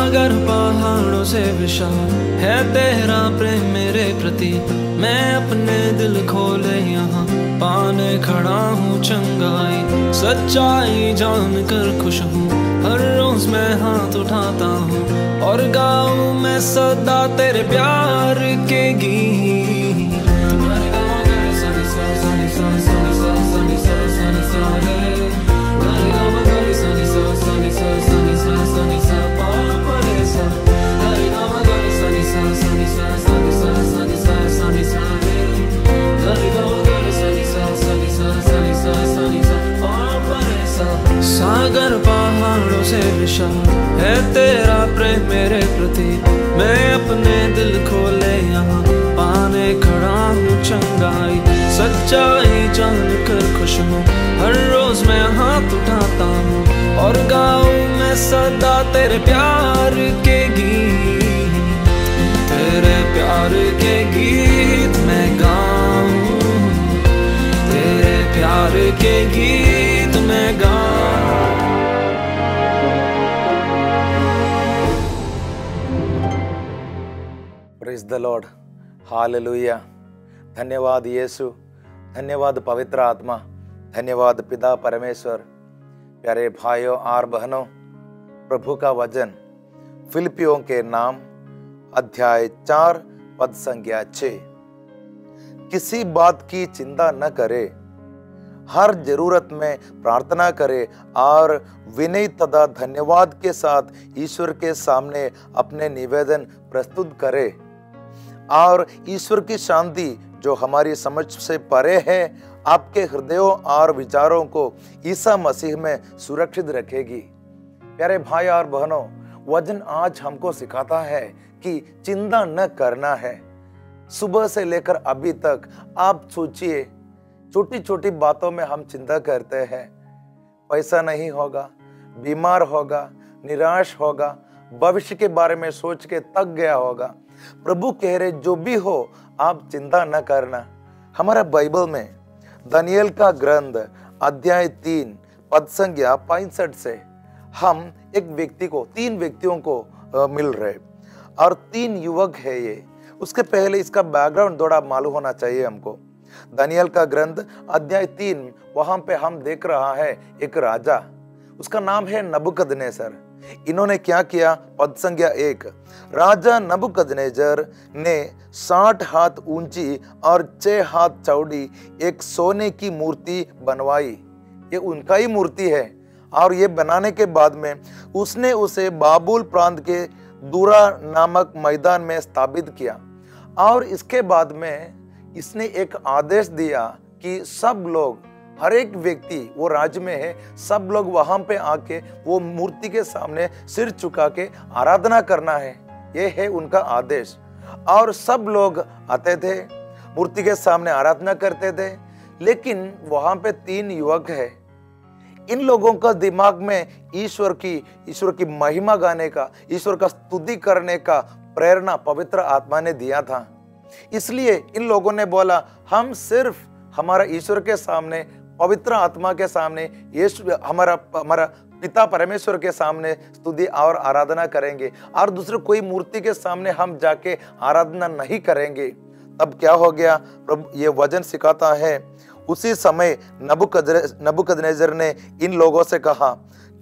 सागर पहाड़ों से विशाल है तेरा प्रेम मेरे प्रति। मैं अपने दिल खोले यहाँ पाने खड़ा हूँ चंगाई। सच्चाई जान कर खुश हूँ, हर रोज मैं हाथ उठाता हूँ और गाऊँ मैं सदा तेरे प्यार के गीत। सागर पहाड़ों से विशाल है तेरा प्रेम मेरे प्रति। मैं अपने दिल खोले यहाँ पाने खड़ा हूँ चंगाई। सच्चाई जान कर खुश हूँ, हर रोज मैं हाथ उठाता हूँ और गाऊँ मैं सदा तेरे प्यार के गीत। तेरे प्यार के गीत मैं गाऊँ, तेरे प्यार के गीत मैं गाऊँ। Praise the Lord, hallelujah. धन्यवाद यीशु, धन्यवाद पवित्र आत्मा, धन्यवाद पिता परमेश्वर। प्यारे भाइयों और बहनों, प्रभु का वचन फिलिपियों के नाम अध्याय 4 पद संख्या 6। किसी बात की चिंता न करे, हर जरूरत में प्रार्थना करे और विनय तथा धन्यवाद के साथ ईश्वर के सामने अपने निवेदन प्रस्तुत करे। और ईश्वर की शांति जो हमारी समझ से परे है आपके हृदयों और विचारों को ईसा मसीह में सुरक्षित रखेगी। प्यारे भाई और बहनों, वचन आज हमको सिखाता है कि चिंता न करना है। सुबह से लेकर अभी तक आप सोचिए, छोटी छोटी बातों में हम चिंता करते हैं। पैसा नहीं होगा, बीमार होगा, निराश होगा, भविष्य के बारे में सोच के थक गया होगा। प्रभु कह रहे जो भी हो आप चिंता न करना। हमारा बाइबल में दानियेल का ग्रंथ अध्याय 3 पद संख्या 65 से हम एक व्यक्ति को, 3 व्यक्तियों को मिल रहे और 3 युवक है ये। उसके पहले इसका बैकग्राउंड थोड़ा मालूम होना चाहिए हमको। दानियेल का ग्रंथ अध्याय 3 वहां पे हम देख रहा है एक राजा, उसका नाम है नबूकदनेस्सर। इन्होंने क्या किया? पद संख्या 1, राजा नबूकदनेस्सर ने 60 हाथ ऊंची और 6 हाथ चौड़ी एक सोने की मूर्ति बनवाई। ये उनका ही मूर्ति है। और ये बनाने के बाद में उसने उसे बाबुल प्रांत के दूरा नामक मैदान में स्थापित किया। और इसके बाद में इसने एक आदेश दिया कि सब लोग, हर एक व्यक्ति वो राज्य में है, सब लोग वहां पे आके वो मूर्ति के सामने सिर झुका के आराधना करना है। ये है उनका आदेश। और सब लोग आते थे, मूर्ति के सामने आराधना करते थे। लेकिन वहां पे 3 युवक है। इन लोगों का दिमाग में ईश्वर की महिमा गाने का, ईश्वर का स्तुति करने का प्रेरणा पवित्र आत्मा ने दिया था। इसलिए इन लोगों ने बोला हम सिर्फ हमारा ईश्वर के सामने, पवित्र आत्मा के सामने, हमारा पिता परमेश्वर के सामने स्तुति और आराधना करेंगे और दूसरे कोई मूर्ति के सामने हम जाके आराधना नहीं करेंगे। तब क्या हो गया? प्रभु ये वचन सिखाता है, उसी समय नबूकदनेस्सर ने इन लोगों से कहा,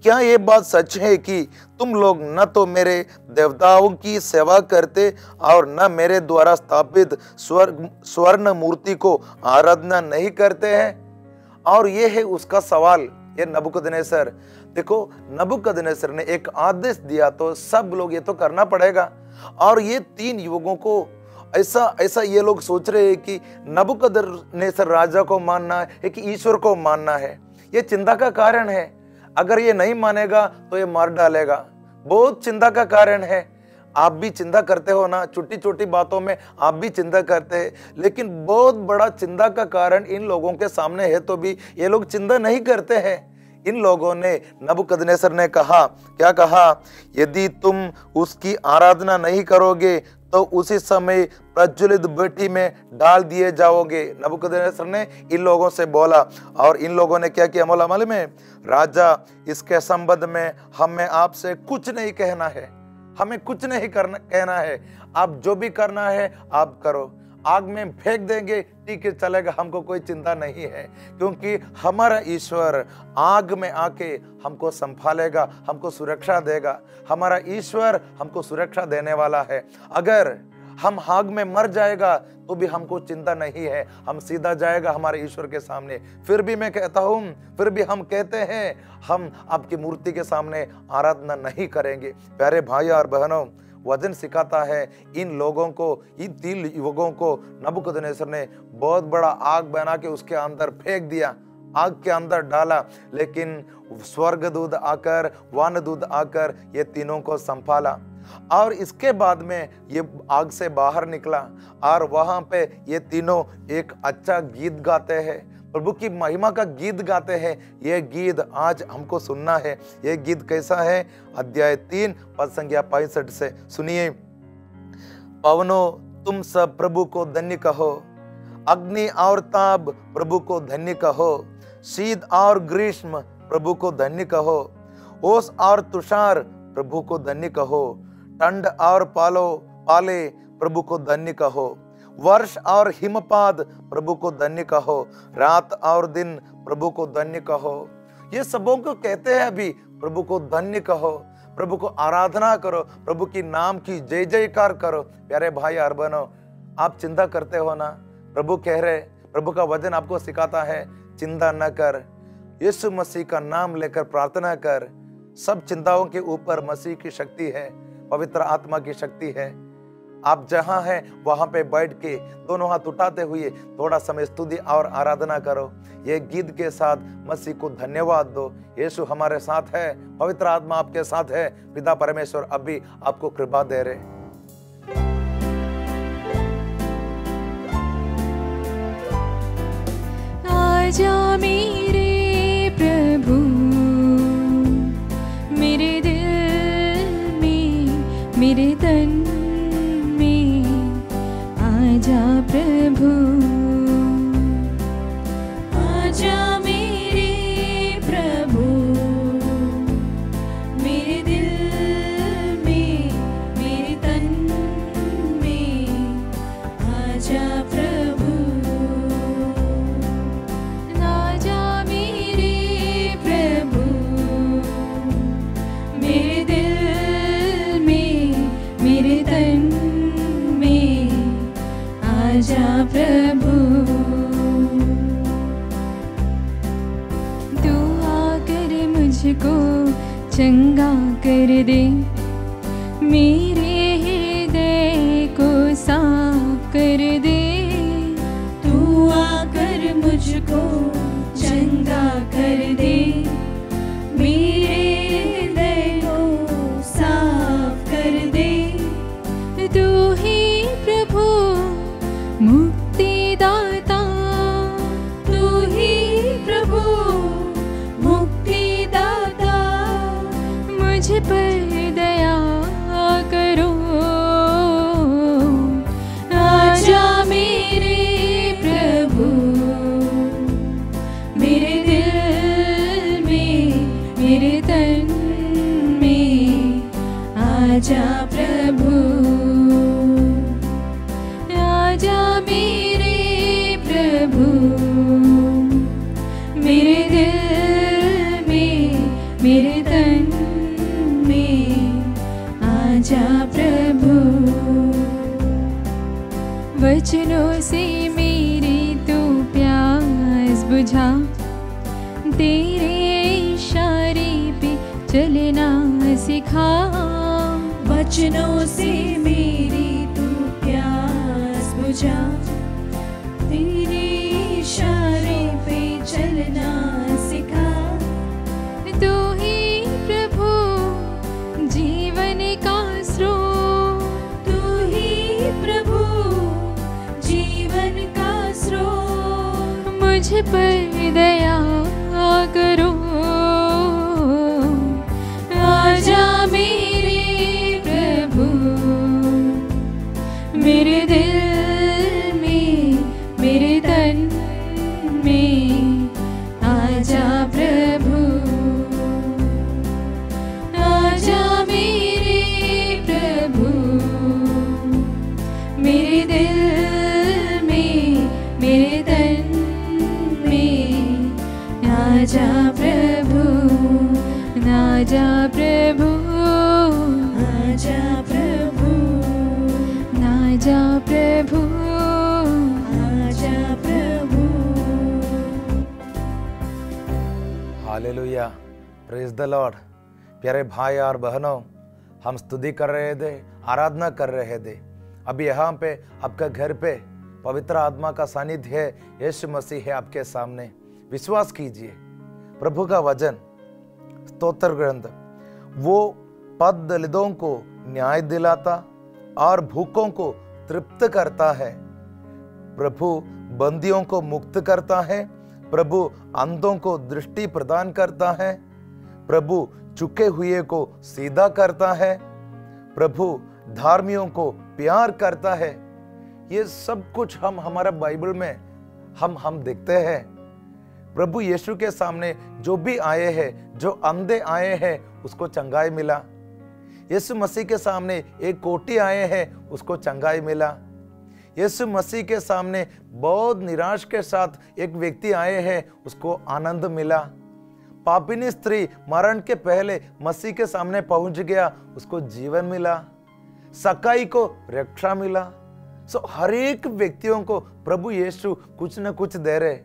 क्या ये बात सच है कि तुम लोग न तो मेरे देवताओं की सेवा करते और न मेरे द्वारा स्थापित स्वर्ण मूर्ति को आराधना नहीं करते हैं? और ये है उसका सवाल। ये नबूकदनेस्सर, देखो नबूकदनेस्सर ने एक आदेश दिया तो सब लोग ये तो करना पड़ेगा। और ये 3 युवकों को ऐसा ये लोग सोच रहे हैं कि नबूकदनेस्सर राजा को मानना है कि ईश्वर को मानना है। ये चिंता का कारण है। अगर ये नहीं मानेगा तो ये मार डालेगा। बहुत चिंता का कारण है। आप भी चिंता करते हो ना, छोटी छोटी बातों में आप भी चिंता करते हैं। लेकिन बहुत बड़ा चिंता का कारण इन लोगों के सामने है तो भी ये लोग चिंता नहीं करते हैं। इन लोगों ने, नबूकदनेस्सर ने कहा, क्या कहा? यदि तुम उसकी आराधना नहीं करोगे तो उसी समय प्रज्वलित भट्टी में डाल दिए जाओगे। नबूकदनेस्सर ने इन लोगों से बोला। और इन लोगों ने क्या किया मालूम है? राजा, इसके संबंध में हमें आपसे कुछ नहीं कहना है। हमें कुछ नहीं करना कहना है, आप जो भी करना है आप करो। आग में फेंक देंगे ठीक है, चलेगा, हमको कोई चिंता नहीं है, क्योंकि हमारा ईश्वर आग में आके हमको संभालेगा, हमको सुरक्षा देगा। हमारा ईश्वर हमको सुरक्षा देने वाला है। अगर हम आग में मर जाएगा तो भी हमको चिंता नहीं है, हम सीधा जाएगा हमारे ईश्वर के सामने। फिर भी मैं कहता हूँ, फिर भी हम कहते हैं हम आपकी मूर्ति के सामने आराधना नहीं करेंगे। प्यारे भाई और बहनों, वचन सिखाता है इन लोगों को, इन 3 युवकों को नबूकदनेस्सर ने बहुत बड़ा आग बना के उसके अंदर फेंक दिया, आग के अंदर डाला, लेकिन स्वर्गदूत आकर, वानदूत आकर ये तीनों को संभाला। और इसके बाद में ये आग से बाहर निकला और वहां पे ये तीनों एक अच्छा गीत गाते हैं, प्रभु की महिमा का गीत गाते हैं। ये गीत आज हमको सुनना है। ये गीत कैसा है? अध्याय 3 पद संख्या 65 से सुनिए। पवनों तुम सब प्रभु को धन्य कहो, अग्नि और ताप प्रभु को धन्य कहो, शीत और ग्रीष्म प्रभु को धन्य कहो, ओस और तुषार प्रभु को धन्य कहो, ठंड और पाले प्रभु को धन्य कहो, वर्ष और हिमपात प्रभु को धन्य कहो, रात और दिन प्रभु को धन्य कहो। ये सबों को कहते हैं अभी, प्रभु को धन्य कहो, प्रभु को आराधना करो, प्रभु की नाम की जय जयकार करो। प्यारे भाई और बहनों, आप चिंता करते हो ना? प्रभु कह रहे, प्रभु का वचन आपको सिखाता है, चिंता न कर, यीशु मसीह का नाम लेकर प्रार्थना कर। सब चिंताओं के ऊपर मसीह की शक्ति है, पवित्र आत्मा की शक्ति है। आप जहां हैं वहां पे बैठ के दोनों हाथ उठाते हुए थोड़ा समय स्तुति और आराधना करो। ये गीत के साथ मसीह को धन्यवाद दो। यीशु हमारे साथ है, पवित्र आत्मा आपके साथ है, पिता परमेश्वर अब भी आपको कृपा दे रहे। आजा मेरे प्रभु, मेरे दिल में, मेरे तन में, आजा प्रभु, आजा मेरे प्रभु, मेरे दिल में, मेरे तन में, आजा प्रभु, आजा मेरे प्रभु, मेरे दिल में, मेरे तन में, आजा प्रभु। तू आकर मुझको चंगा कर दे, मेरे हृदय को साफ कर दे। तू आकर मुझको चंगा कर दे, मेरे हृदय को साफ कर दे। तू ही प्रभु मुक्तिदाता, तू ही प्रभु मुक्तिदाता, मुझ पर दया करो। आजा मेरे प्रभु, मेरे दिल में, मेरे तन में, आजा प्रभु, आजा मेरे प्रभु, मेरे दिल में, मेरे तन में, आजा प्रभु। वचनों से मेरी तू प्यास बुझा, तेरे इशारे पे चलना सिखा। वचनों से मेरी तू प्यास बुझा, तेरे इशारे पे चलना सिखा। तू ही प्रभु जीवन का स्रोत, तू ही प्रभु जीवन का स्रोत, मुझ पर दया करो। आजा मेरे प्रभु, मेरे दिल में, मेरे तन में, आजा प्रभु, आजा मेरे आजा प्रभु, आजा प्रभु। Hallelujah, praise the Lord. प्यारे भाई और बहनों, हम स्तुति कर रहे थे, आराधना कर रहे थे। अभी यहाँ पे आपका घर पे पवित्र आत्मा का सानिध्य है, यीशु मसीह है आपके सामने। विश्वास कीजिए, प्रभु का वचन स्तोत्र ग्रंथ वो पद दलितों को न्याय दिलाता और भूखों को तृप्त करता है। प्रभु बंदियों को मुक्त करता है, प्रभु अंधों को दृष्टि प्रदान करता है, प्रभु झुके हुए को सीधा करता है, प्रभु धार्मियों को प्यार करता है। ये सब कुछ हम हमारा बाइबल में हम देखते हैं। प्रभु यीशु के सामने जो भी आए हैं, जो अंधे आए हैं, उसको चंगाई मिला। यीशु मसीह के सामने एक कोटी आए हैं, उसको चंगाई मिला। यीशु मसीह के सामने बहुत निराश के साथ एक व्यक्ति आए हैं, उसको आनंद मिला। पापिनी स्त्री मरण के पहले मसीह के सामने पहुंच गया, उसको जीवन मिला। सकाई को रक्षा मिला। हर एक व्यक्तियों को प्रभु यीशु कुछ न कुछ दे रहे।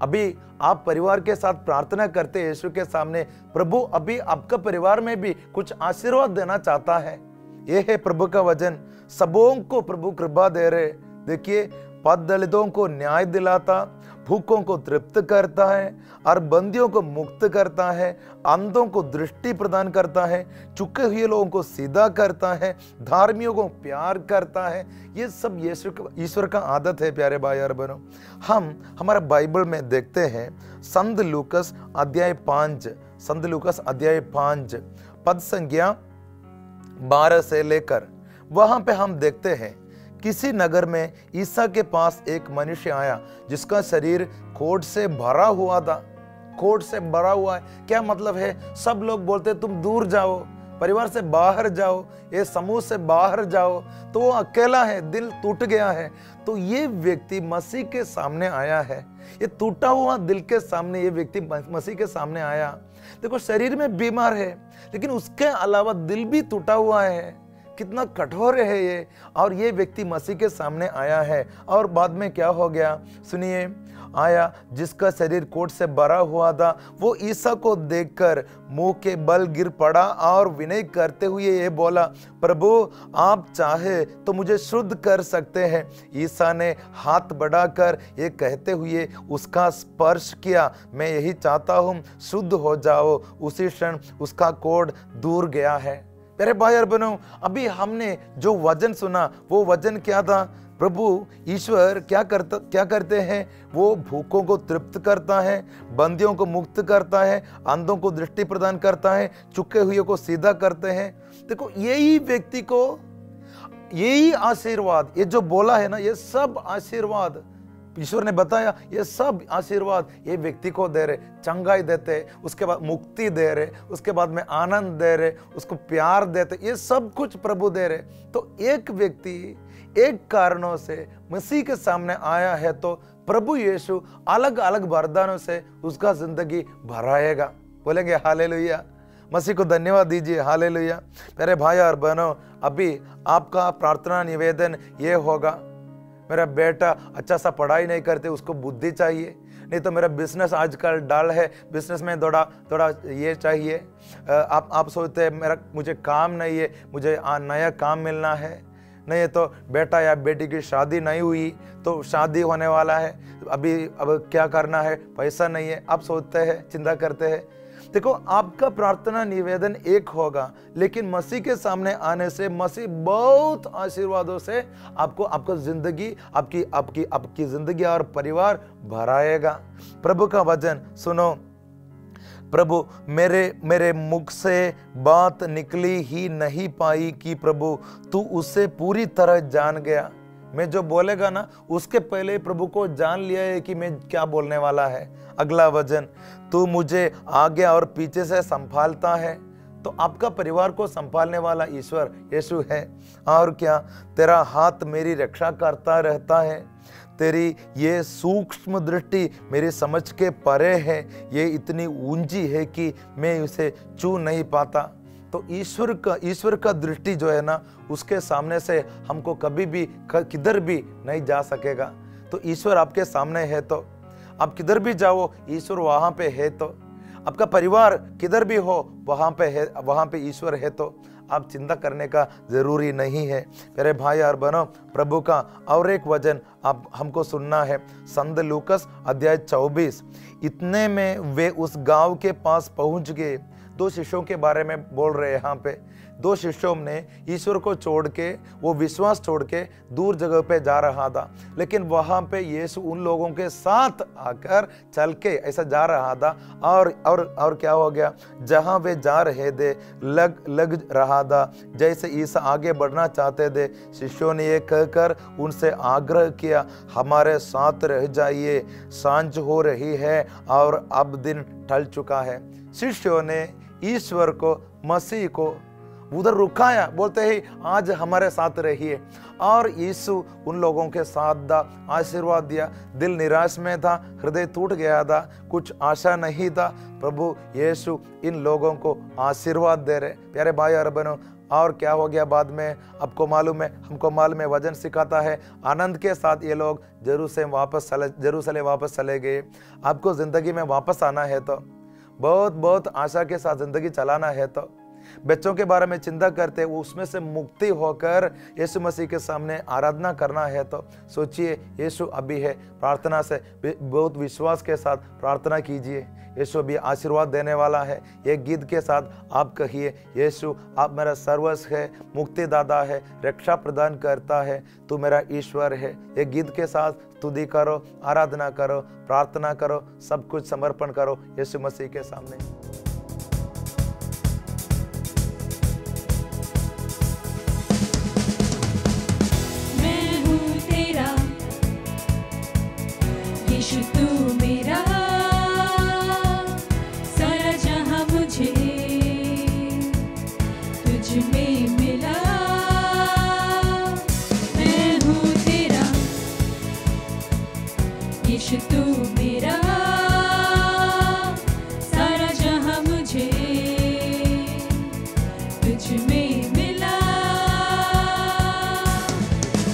अभी आप परिवार के साथ प्रार्थना करते यीशु के सामने, प्रभु अभी आपका परिवार में भी कुछ आशीर्वाद देना चाहता है। यह है प्रभु का वचन। सबों को प्रभु कृपा दे रहे। देखिए, पद दलितों को न्याय दिलाता, भूखों को तृप्त करता है और बंदियों को मुक्त करता है, अंधों को दृष्टि प्रदान करता है, झुके हुए लोगों को सीधा करता है, धार्मियों को प्यार करता है। ये सब ईश्वर का आदत है। प्यारे भाई और बहनों, हम हमारा बाइबल में देखते हैं संत लूकस अध्याय 5 पद संख्या 12 से लेकर, वहां पे हम देखते हैं किसी नगर में ईसा के पास एक मनुष्य आया जिसका शरीर खोट से भरा हुआ था। खोट से भरा हुआ है, क्या मतलब है? सब लोग बोलते तुम दूर जाओ, परिवार से बाहर जाओ, ये समूह से बाहर जाओ, तो वो अकेला है, दिल टूट गया है। तो ये व्यक्ति मसीह के सामने आया है। ये टूटा हुआ दिल के सामने ये व्यक्ति मसीह के सामने आया। देखो, शरीर में बीमार है, लेकिन उसके अलावा दिल भी टूटा हुआ है। कितना कठोर है ये। और ये व्यक्ति मसीह के सामने आया है। और बाद में क्या हो गया सुनिए। आया जिसका शरीर कोट से भरा हुआ था, वो ईसा को देखकर मुंह के बल गिर पड़ा और विनय करते हुए ये बोला, प्रभु आप चाहे तो मुझे शुद्ध कर सकते हैं। ईसा ने हाथ बढ़ाकर ये कहते हुए उसका स्पर्श किया, मैं यही चाहता हूँ, शुद्ध हो जाओ। उसी क्षण उसका कोढ़ दूर गया है। मेरे भाई और बहनों, अभी हमने जो वचन सुना, वो वचन क्या था? प्रभु ईश्वर क्या करते हैं? वो भूखों को तृप्त करता है, बंदियों को मुक्त करता है, अंधों को दृष्टि प्रदान करता है, झुके हुए को सीधा करते हैं। देखो, यही व्यक्ति को यही आशीर्वाद, ये जो बोला है ना, ये सब आशीर्वाद ईश्वर ने बताया, ये सब आशीर्वाद ये व्यक्ति को दे रहे। चंगाई देते, उसके बाद मुक्ति दे रहे, उसके बाद में आनंद दे रहे, उसको प्यार देते, ये सब कुछ प्रभु दे रहे। तो एक व्यक्ति एक कारणों से मसीह के सामने आया है, तो प्रभु यीशु अलग अलग वरदानों से उसका जिंदगी भराएगा। बोलेंगे हालेलुया। मसीह को धन्यवाद दीजिए। हालेलुया। मेरे भाई और बहनों, अभी आपका प्रार्थना निवेदन ये होगा, मेरा बेटा अच्छा सा पढ़ाई नहीं करते, उसको बुद्धि चाहिए। नहीं तो मेरा बिजनेस आजकल डल है, बिजनेस में थोड़ा ये चाहिए। आप सोचते हैं मुझे काम नहीं है, मुझे नया काम मिलना है। नहीं तो बेटा या बेटी की शादी नहीं हुई, तो शादी होने वाला है, अब क्या करना है, पैसा नहीं है। आप सोचते हैं, चिंता करते हैं। देखो, आपका प्रार्थना निवेदन एक होगा, लेकिन मसीह के सामने आने से मसीह बहुत आशीर्वादों से आपको जिंदगी, आपकी जिंदगी और परिवार भराएगा। प्रभु का वचन सुनो। प्रभु मेरे मुख से बात निकली ही नहीं पाई कि प्रभु तू उसे पूरी तरह जान गया। मैं जो बोलेगा ना, उसके पहले प्रभु को जान लिया है कि मैं क्या बोलने वाला है। अगला वचन, तू मुझे आगे और पीछे से संभालता है। तो आपका परिवार को संभालने वाला ईश्वर यीशु है। और क्या, तेरा हाथ मेरी रक्षा करता रहता है। तेरी ये सूक्ष्म दृष्टि मेरी समझ के परे है, ये इतनी ऊंची है कि मैं उसे छू नहीं पाता। तो ईश्वर का दृष्टि जो है ना, उसके सामने से हमको कभी भी किधर भी नहीं जा सकेगा। तो ईश्वर आपके सामने है तो आप किधर भी जाओ, ईश्वर वहां पे है। तो आपका परिवार किधर भी हो, वहां पे है, वहां पे ईश्वर है। तो आप चिंता करने का जरूरी नहीं है। मेरे भाई और बहनों, प्रभु का और एक वचन आप हमको सुनना है। संत लूकस अध्याय 24। इतने में वे उस गांव के पास पहुंच गए। 2 शिष्यों के बारे में बोल रहे हैं यहाँ पे। 2 शिष्यों ने ईश्वर को छोड़ के, वो विश्वास छोड़ के दूर जगह पे जा रहा था, लेकिन वहां पे यीशु उन लोगों के साथ आकर चल के ऐसा जा रहा था। और क्या हो गया, जहां वे जा रहे थे लग रहा था जैसे ईसा आगे बढ़ना चाहते थे। शिष्यों ने ये कहकर उनसे आग्रह किया, हमारे साथ रह जाइए, सांझ हो रही है और अब दिन ढल चुका है। शिष्यों ने ईश्वर को, मसीह को उधर रुकाया, बोलते ही आज हमारे साथ रहिए। और यीशु उन लोगों के साथ था, आशीर्वाद दिया। दिल निराश में था, हृदय टूट गया था, कुछ आशा नहीं था। प्रभु यीशु इन लोगों को आशीर्वाद दे रहे। प्यारे भाई और बहनों, और क्या हो गया बाद में आपको मालूम है, हमको मालूम है। वचन सिखाता है आनंद के साथ ये लोग जेरूसलेम वापस चले गए। आपको जिंदगी में वापस आना है तो, बहुत आशा के साथ जिंदगी चलाना है तो, बच्चों के बारे में चिंता करते वो उसमें से मुक्ति होकर यीशु मसीह के सामने आराधना करना है तो सोचिए, यीशु अभी है। प्रार्थना से बहुत विश्वास के साथ प्रार्थना कीजिए, यीशु अभी आशीर्वाद देने वाला है। एक गीत के साथ आप कहिए, यीशु आप मेरा सर्वस्व है, मुक्तिदाता है, रक्षा प्रदान करता है, तू मेरा ईश्वर है। एक गीत के साथ स्तुति करो, आराधना करो, प्रार्थना करो, सब कुछ समर्पण करो यीशु मसीह के सामने। यीशु तू मेरा, सारा जहां मुझे तुझ में मिला। मैं हूँ तेरा, यीशु तू मेरा, सारा जहां मुझे तुझ में मिला।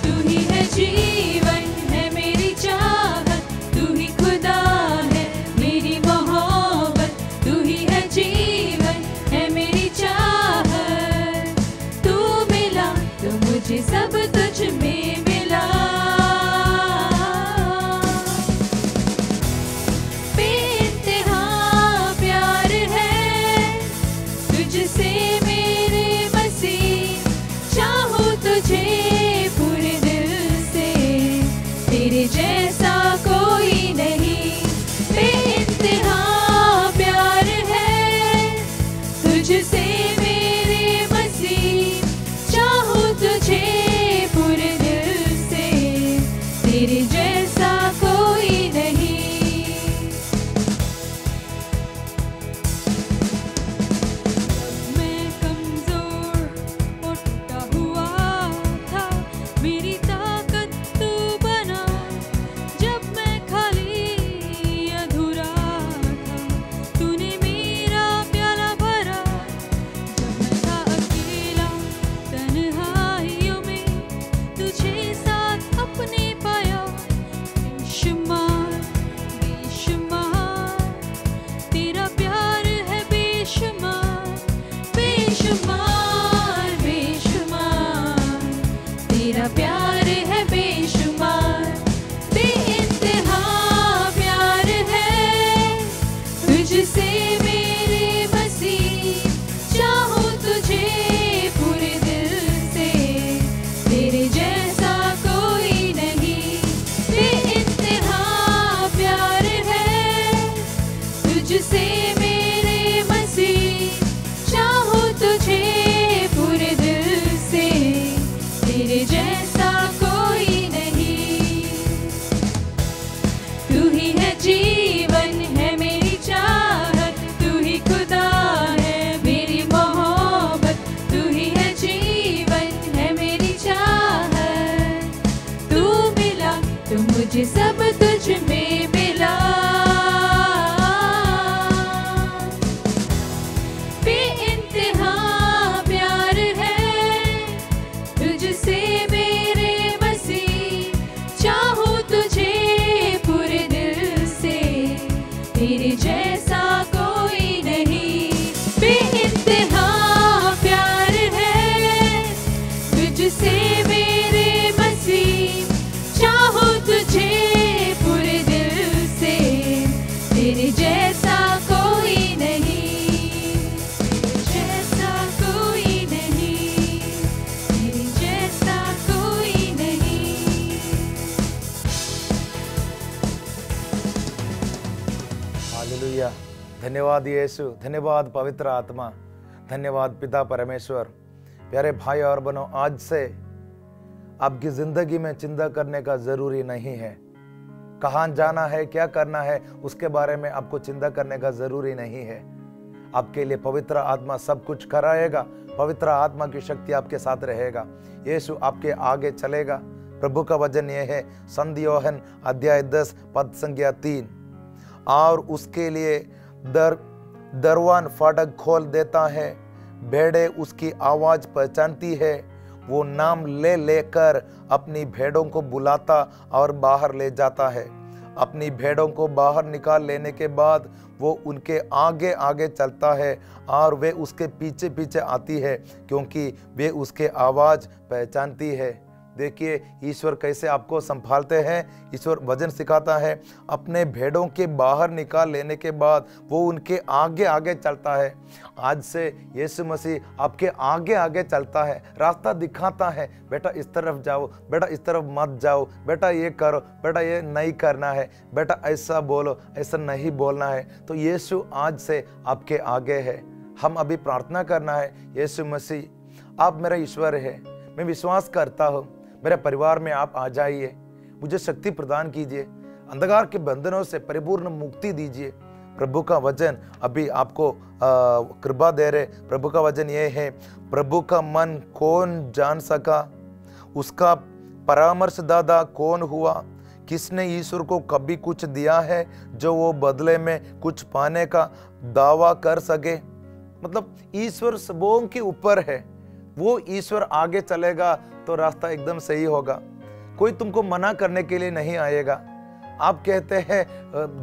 तू ही है जीवन, है मेरी चाहत, तू ही खुदा है मेरी मोहब्बत। तू ही है जीवन, है मेरी चाहत, तू मिला तो मुझे सब तुझ में मिला। बेइंतहा प्यार है तुझसे मेरे मसीह, चाहूं तुझे पूरे दिल से, तेरे जैसा कोई नहीं। बेइंतहा प्यार है तुझसे मेरे मसीह, चाहूं तुझे पूरे दिल से, तेरे जैसा कोई नहीं। मैं कमजोर मोटा हुआ था, मेरी ताकत तू बना। जब मैं खाली अधूरा था, तूने मेरा प्याला भरा। जब मैं था अकेला तन्हाइयों में, तुझे साथ अपने पाया। बेशुमार बेशुमार तेरा प्यार है, बेशुमार बेशुमार बेशुमार तेरा प्यार है, बेशुमार। बेइंतहा प्यार है तुझसे मेरे मसीह, चाहूं तुझे पूरे दिल से, तेरे जैसा कोई नहीं। बेइंतहा प्यार है तुझसे मेरे मसीह, चाहूं तुझे पूरे दिल से, तेरे जैसा कोई नहीं। तू ही है जीवन, है मेरी चाहत, तू ही खुदा है मेरी मोहब्बत। तू ही है जीवन, है मेरी चाहत, तू मिला तो मुझे सब तुझ में मिला। बेइंतहा धन्यवाद यीशु, धन्यवाद पवित्र आत्मा, धन्यवाद पिता परमेश्वर। प्यारे भाई और बहनों, आज से आपकी जिंदगी में चिंता करने का जरूरी नहीं है। कहाँ जाना है, क्या करना है, उसके बारे में आपको चिंता करने का जरूरी नहीं है। आपके लिए पवित्र आत्मा सब कुछ कराएगा। पवित्र आत्मा की शक्ति आपके साथ रहेगा। यीशु आपके आगे चलेगा। प्रभु का वचन यह है, संत योहन अध्याय 10 पद संख्या 3, और उसके लिए दरवान फाटक खोल देता है, भेड़ें उसकी आवाज पहचानती है। वो नाम ले लेकर अपनी भेड़ों को बुलाता और बाहर ले जाता है। अपनी भेड़ों को बाहर निकाल लेने के बाद वो उनके आगे आगे चलता है और वे उसके पीछे पीछे आती है, क्योंकि वे उसके आवाज पहचानती है। देखिए ईश्वर कैसे आपको संभालते हैं। ईश्वर वचन सिखाता है, अपने भेड़ों के बाहर निकाल लेने के बाद वो उनके आगे आगे चलता है। आज से यीशु मसीह आपके आगे आगे चलता है, रास्ता दिखाता है। बेटा इस तरफ जाओ, बेटा इस तरफ मत जाओ, बेटा ये करो, बेटा ये नहीं करना है, बेटा ऐसा बोलो, ऐसा नहीं बोलना है। तो यीशु आज से आपके आगे है। हम अभी प्रार्थना करना है, यीशु मसीह आप मेरा ईश्वर है, मैं विश्वास करता हूँ, मेरे परिवार में आप आ जाइए, मुझे शक्ति प्रदान कीजिए, अंधकार के बंधनों से परिपूर्ण मुक्ति दीजिए। प्रभु का वचन अभी आपको कृपा दे रहे। प्रभु का वचन ये है, प्रभु का मन कौन जान सका, उसका परामर्शदाता कौन हुआ, किसने ईश्वर को कभी कुछ दिया है जो वो बदले में कुछ पाने का दावा कर सके। मतलब ईश्वर सबों के ऊपर है। वो ईश्वर आगे चलेगा तो रास्ता एकदम सही होगा। कोई तुमको मना करने के लिए नहीं आएगा। आप कहते हैं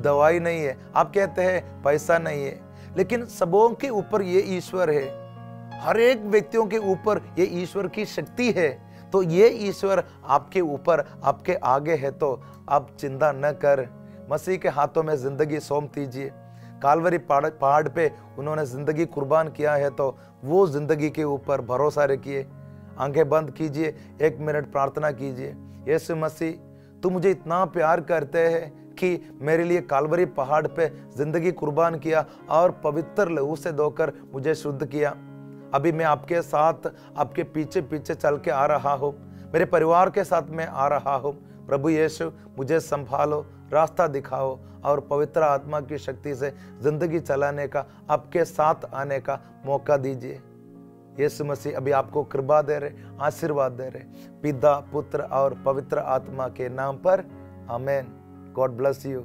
दवाई नहीं है, आप कहते हैं पैसा नहीं है, लेकिन सबों के ऊपर ये ईश्वर है। हर एक व्यक्तियों के ऊपर ये ईश्वर की शक्ति है। तो ये ईश्वर आपके ऊपर, आपके आगे है, तो आप चिंता न कर, मसीह के हाथों में जिंदगी सौंप दीजिए। कालवरी पहाड़ पे उन्होंने जिंदगी कुर्बान किया है, तो वो जिंदगी के ऊपर भरोसा रखिए। आंखें बंद कीजिए, 1 मिनट प्रार्थना कीजिए। यीशु मसीह, तू मुझे इतना प्यार करते हैं कि मेरे लिए कालवरी पहाड़ पे जिंदगी कुर्बान किया और पवित्र लहू से धोकर मुझे शुद्ध किया। अभी मैं आपके साथ, आपके पीछे पीछे चल के आ रहा हूँ, मेरे परिवार के साथ मैं आ रहा हूँ। प्रभु यीशु, मुझे संभालो, रास्ता दिखाओ और पवित्र आत्मा की शक्ति से जिंदगी चलाने का, आपके साथ आने का मौका दीजिए। यीशु मसीह अभी आपको कृपा दे रहे, आशीर्वाद दे रहे, पिता, पुत्र और पवित्र आत्मा के नाम पर, आमीन। God bless you.